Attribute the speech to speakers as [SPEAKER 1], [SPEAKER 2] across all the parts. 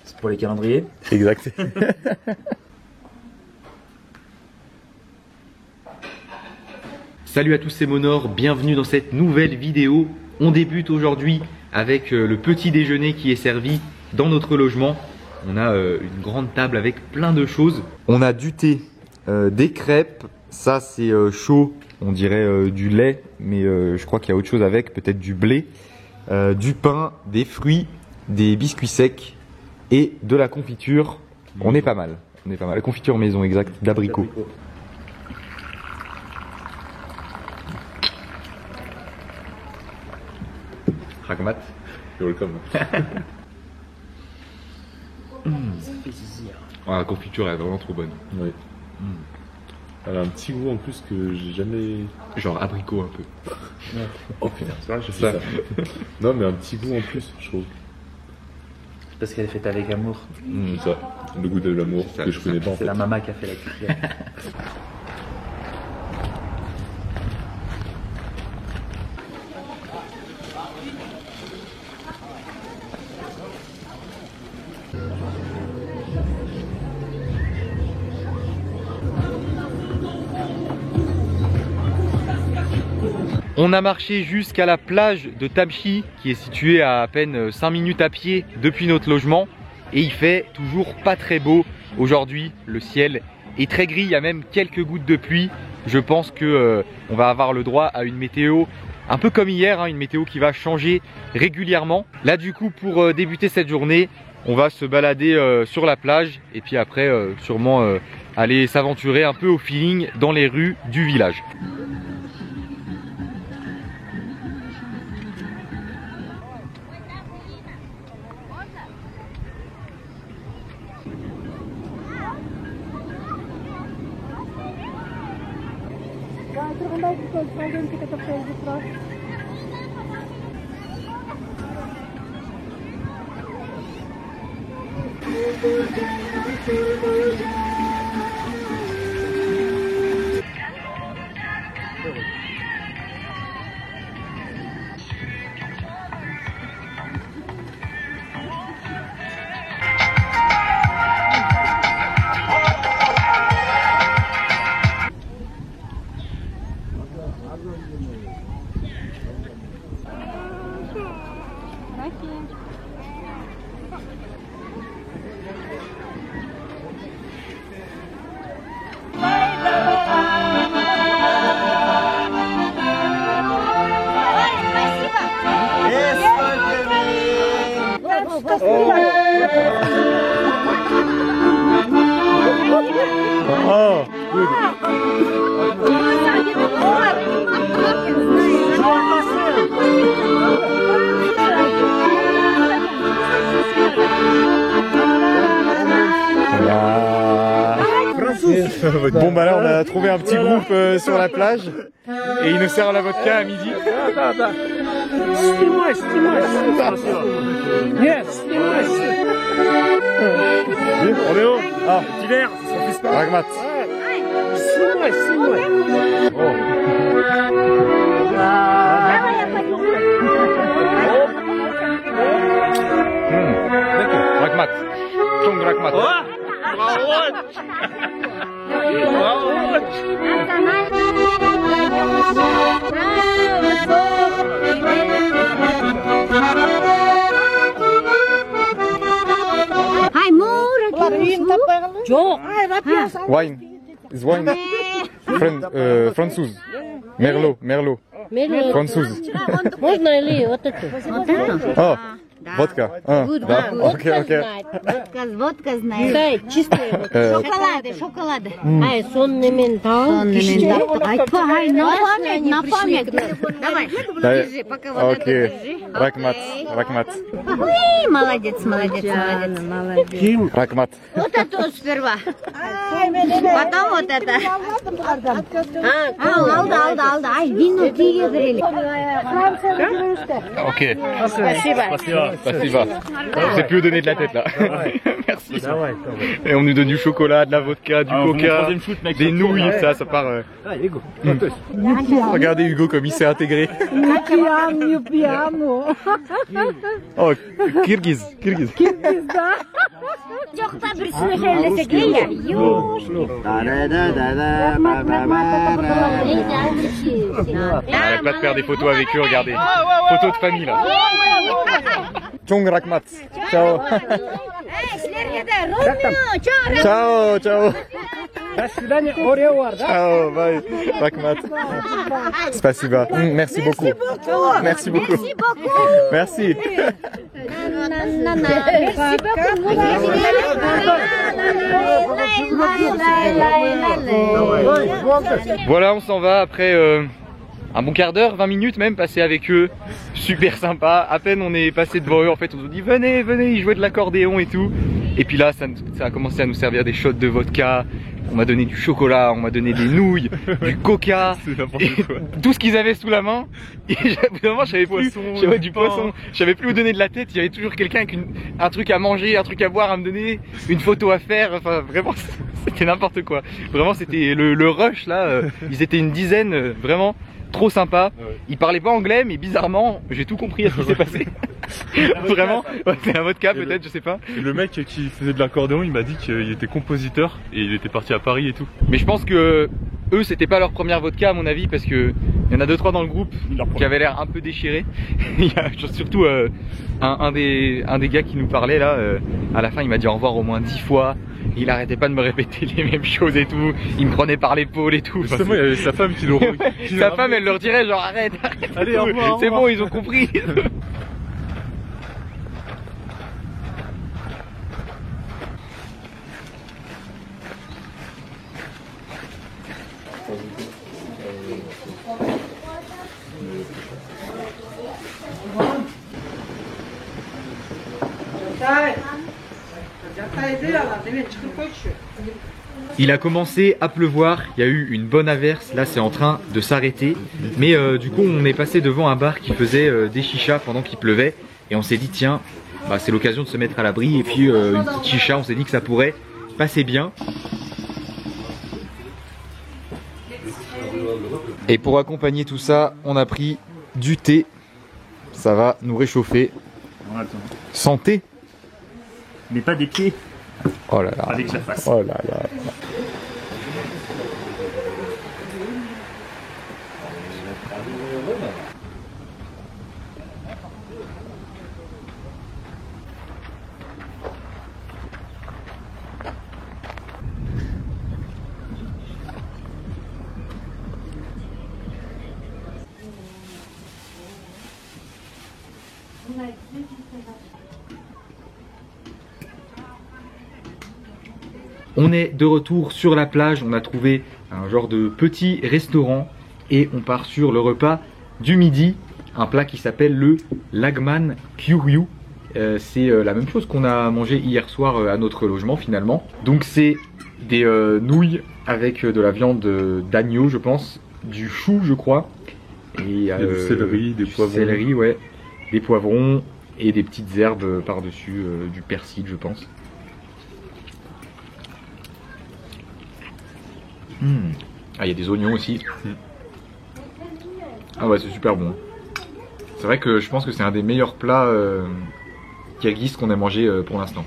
[SPEAKER 1] C'est pour les calendriers.
[SPEAKER 2] Exact.
[SPEAKER 3] Salut à tous, c'est Monor, bienvenue dans cette nouvelle vidéo. On débute aujourd'hui avec le petit déjeuner qui est servi dans notre logement. On a une grande table avec plein de choses. On a du thé, des crêpes, ça c'est chaud, on dirait du lait, mais je crois qu'il y a autre chose avec, peut-être du blé, du pain, des fruits, des biscuits secs et de la confiture. On est pas mal, La confiture maison, exact, d'abricot. Rahmat.
[SPEAKER 2] You're welcome.
[SPEAKER 3] Oh, la confiture elle est vraiment trop bonne.
[SPEAKER 2] Oui. Elle a un petit goût en plus que j'ai jamais.
[SPEAKER 3] Genre abricot un peu.
[SPEAKER 2] Oh putain, c'est vrai, j'ai fait ça. Non, mais un petit goût en plus, je trouve.
[SPEAKER 1] Parce qu'elle est faite avec amour.
[SPEAKER 2] Ça, le goût de l'amour que je connais pas en fait.
[SPEAKER 1] C'est la maman qui a fait la cuisine.
[SPEAKER 3] On a marché jusqu'à la plage de Tabchi qui est située à peine 5 minutes à pied depuis notre logement et il fait toujours pas très beau aujourd'hui. Le ciel est très gris, il y a même quelques gouttes de pluie. Je pense que on va avoir le droit à une météo un peu comme hier, une météo qui va changer régulièrement. Là du coup pour débuter cette journée, on va se balader sur la plage et puis après sûrement aller s'aventurer un peu au feeling dans les rues du village.
[SPEAKER 2] Oh, good. Bon bah là on a trouvé un petit groupe sur la plage et il nous sert la vodka à midi. On est où? Ah, petit verre, ça fait pas. Rahmat.
[SPEAKER 3] Rahmat. Tung Rahmat. Wine. Is wine. Француз. Merlot. Француз.
[SPEAKER 4] Можно ли вот это?
[SPEAKER 3] Oh, vodka.
[SPEAKER 4] Окей.
[SPEAKER 5] Водка знаю.
[SPEAKER 4] Да, чистая.
[SPEAKER 5] Шоколады.
[SPEAKER 4] Ай, сонный ментал.
[SPEAKER 5] На память. Давай, держи, пока вот это держи.
[SPEAKER 3] Rahmat.
[SPEAKER 5] Ой, молодец.
[SPEAKER 3] Rahmat.
[SPEAKER 5] Вот это вот сперва. Потом вот это. Алды. Ай, вино тебе говорили.
[SPEAKER 3] Окей.
[SPEAKER 4] Спасибо.
[SPEAKER 3] spasiba. Je sais plus où donner de la tête là. Merci. Et on nous donne du chocolat, de la vodka, du coca, des nouilles, ça part. Regardez Hugo comme il s'est intégré. Oh, Kirgiz. Arrête pas de faire des photos avec eux, regardez. Photos de famille là. Tchong Rakmat. Ciao. Ciao, ciao. Ciao, bye. Rakmat. Spasiba. Merci beaucoup. Merci beaucoup. Merci. Voilà, on s'en va après un bon quart d'heure, 20 minutes même, passé avec eux. Super sympa. À peine on est passé devant eux, en fait, on nous dit venez, venez, ils jouaient de l'accordéon et tout. Et puis là, ça a commencé à nous servir des shots de vodka. On m'a donné du chocolat, on m'a donné des nouilles, du coca, tout ce qu'ils avaient sous la main. Et évidemment, je savais plus, du poisson, je savais plus où donner de la tête. Il y avait toujours quelqu'un avec un truc à manger, un truc à boire à me donner, une photo à faire. Enfin, vraiment, c'était n'importe quoi. Vraiment, c'était le rush là. Ils étaient une dizaine, vraiment trop sympa. Ils parlaient pas anglais, mais bizarrement, j'ai tout compris à ce qui s'est passé. Vraiment, c'est un vodka peut-être, je sais pas.
[SPEAKER 6] Et le mec qui faisait de l'accordéon, il m'a dit qu'il était compositeur et il était parti à Paris et tout.
[SPEAKER 3] Mais je pense que eux, c'était pas leur première vodka à mon avis, parce que il y en a 2-3 dans le groupe qui avaient l'air un peu déchirés. Il y a surtout un des gars qui nous parlait là, à la fin il m'a dit au revoir au moins 10 fois. Il arrêtait pas de me répéter les mêmes choses et tout. Il me prenait par l'épaule et tout.
[SPEAKER 6] Justement, il y avait sa femme qui le
[SPEAKER 3] Sa femme, elle leur dirait genre arrête,
[SPEAKER 6] allez, au revoir.
[SPEAKER 3] C'est bon, ils ont compris. Il a commencé à pleuvoir, il y a eu une bonne averse, là c'est en train de s'arrêter. Mais du coup on est passé devant un bar qui faisait des chichas pendant qu'il pleuvait. Et on s'est dit tiens, bah, c'est l'occasion de se mettre à l'abri. Et puis une petite chicha, on s'est dit que ça pourrait passer bien. Et pour accompagner tout ça, on a pris du thé. Ça va nous réchauffer. Santé.
[SPEAKER 1] Mais pas des pieds.
[SPEAKER 3] Oh là là.
[SPEAKER 1] Avec la face.
[SPEAKER 3] Oh là là. On est de retour sur la plage, on a trouvé un genre de petit restaurant et on part sur le repas du midi, un plat qui s'appelle le Lagman Kyuryu. C'est la même chose qu'on a mangé hier soir à notre logement finalement. Donc c'est des nouilles avec de la viande d'agneau je pense, du chou je crois. Et
[SPEAKER 6] du céleri, des poivrons.
[SPEAKER 3] Céleri, ouais, des poivrons et des petites herbes par-dessus, du persil je pense. Ah, il y a des oignons aussi. Ah ouais, c'est super bon. C'est vrai que je pense que c'est un des meilleurs plats kirghizes qu'on ait mangé pour l'instant.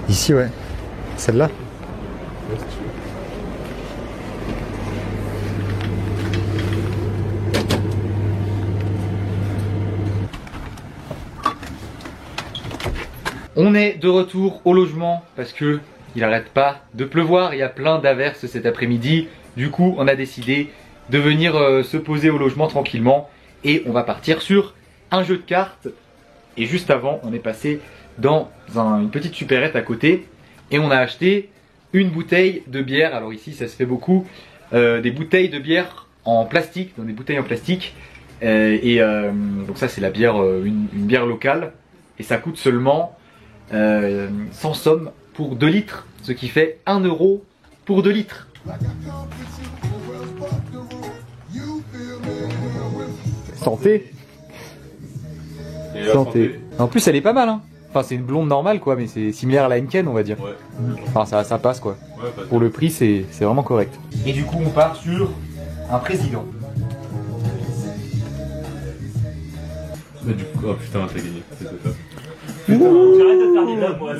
[SPEAKER 3] Ici, ouais. Celle-là. On est de retour au logement parce que il n'arrête pas de pleuvoir, il y a plein d'averses cet après-midi. Du coup, on a décidé de venir se poser au logement tranquillement et on va partir sur un jeu de cartes. Et juste avant, on est passé dans une petite supérette à côté et on a acheté une bouteille de bière. Alors ici, ça se fait beaucoup, des bouteilles de bière en plastique, dans des bouteilles en plastique. Donc ça, c'est la bière, une bière locale et ça coûte seulement 100 sommes pour 2 litres, ce qui fait 1 euro pour 2 litres. Santé. Santé. En plus elle est pas mal hein. Enfin c'est une blonde normale quoi, mais c'est similaire à la Henken on va dire. Ouais. Enfin ça passe quoi. Ouais, pour le prix c'est vraiment correct. Et du coup on part sur un président.
[SPEAKER 6] Mais du coup, oh putain t'as gagné. C'est ça.
[SPEAKER 1] Putain, j'arrête de faire des blagues moi.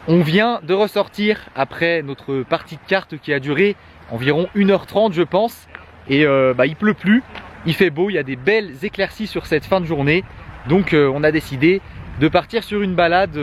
[SPEAKER 3] On vient de ressortir après notre partie de cartes qui a duré environ 1h30 je pense. Et il pleut plus, il fait beau, il y a des belles éclaircies sur cette fin de journée. Donc on a décidé de partir sur une balade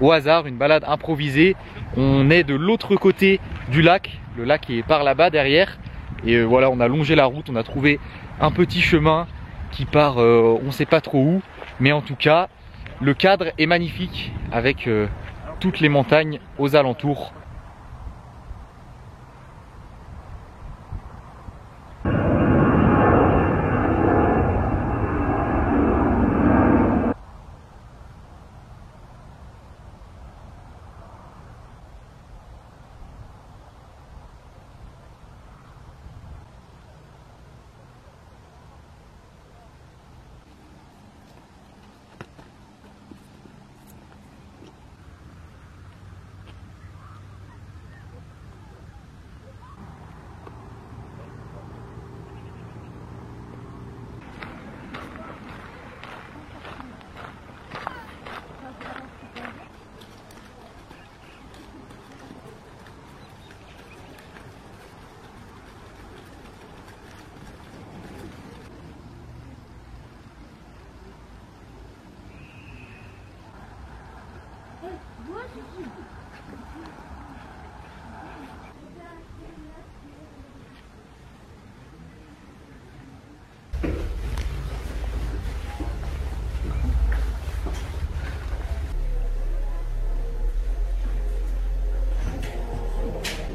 [SPEAKER 3] au hasard, une balade improvisée. On est de l'autre côté du lac, le lac est par là-bas derrière. Et voilà, on a longé la route, on a trouvé un petit chemin qui part on ne sait pas trop où. Mais en tout cas, le cadre est magnifique avec toutes les montagnes aux alentours.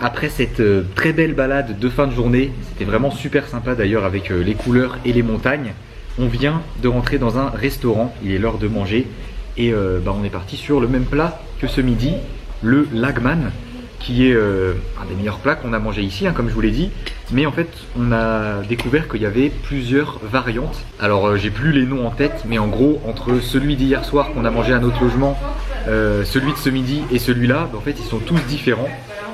[SPEAKER 3] Après cette très belle balade de fin de journée, c'était vraiment super sympa d'ailleurs avec les couleurs et les montagnes. On vient de rentrer dans un restaurant, il est l'heure de manger et on est parti sur le même plat que ce midi, le Lagman, qui est un des meilleurs plats qu'on a mangé ici, hein, comme je vous l'ai dit. Mais en fait, on a découvert qu'il y avait plusieurs variantes. Alors, j'ai plus les noms en tête, mais en gros, entre celui d'hier soir qu'on a mangé à notre logement, celui de ce midi et celui-là, en fait, ils sont tous différents.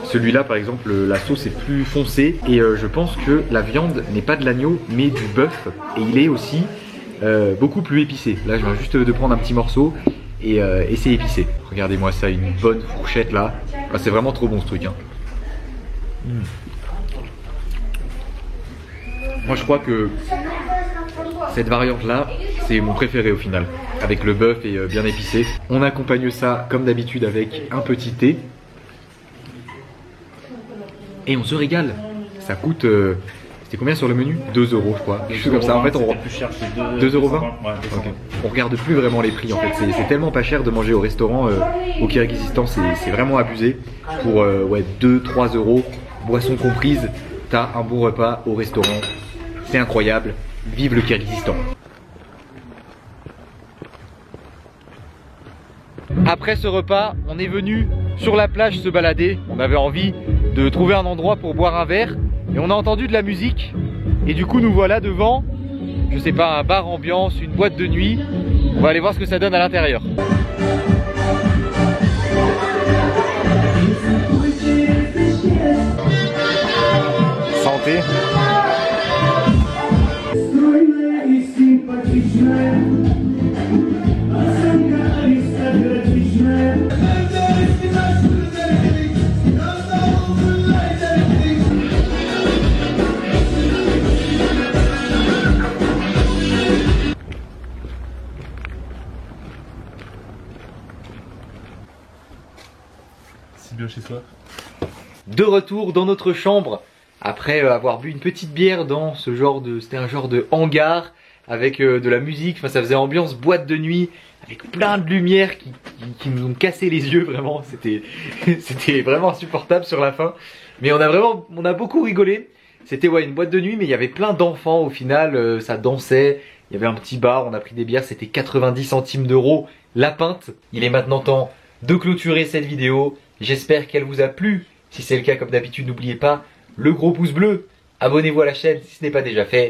[SPEAKER 3] Celui-là, par exemple, la sauce est plus foncée et je pense que la viande n'est pas de l'agneau, mais du bœuf. Et il est aussi beaucoup plus épicé. Là, je viens juste de prendre un petit morceau et c'est épicé. Regardez-moi ça, une bonne fourchette là. Ah, c'est vraiment trop bon ce truc. Hein. Moi, je crois que cette variante là, c'est mon préféré au final. Avec le bœuf et bien épicé. On accompagne ça comme d'habitude avec un petit thé. Et on se régale. Ça coûte... c'était combien sur le menu? 2 euros je crois. Quelque chose comme ça. En fait, on
[SPEAKER 1] plus cher, c'est
[SPEAKER 3] 2,20 €.
[SPEAKER 1] Ouais,
[SPEAKER 3] okay. On regarde plus vraiment les prix en fait. C'est tellement pas cher de manger au restaurant au Kirghizistan. C'est vraiment abusé. Pour 2-3 euros, boisson comprise, t'as un bon repas au restaurant. C'est incroyable. Vive le Kirghizistan. Après ce repas, on est venu sur la plage se balader. On avait envie de trouver un endroit pour boire un verre et on a entendu de la musique et du coup nous voilà devant, je sais pas, un bar ambiance, une boîte de nuit. On va aller voir ce que ça donne à l'intérieur.
[SPEAKER 2] Santé.
[SPEAKER 6] chez soi.
[SPEAKER 3] De retour dans notre chambre, après avoir bu une petite bière dans ce genre de... C'était un genre de hangar avec de la musique, enfin ça faisait ambiance boîte de nuit, avec plein de lumière qui nous ont cassé les yeux vraiment, c'était vraiment insupportable sur la fin. Mais on a beaucoup rigolé, c'était ouais, une boîte de nuit mais il y avait plein d'enfants au final, ça dansait, il y avait un petit bar, on a pris des bières, c'était 90 centimes d'euros la pinte. Il est maintenant temps de clôturer cette vidéo, j'espère qu'elle vous a plu. Si c'est le cas, comme d'habitude, n'oubliez pas le gros pouce bleu. Abonnez-vous à la chaîne si ce n'est pas déjà fait.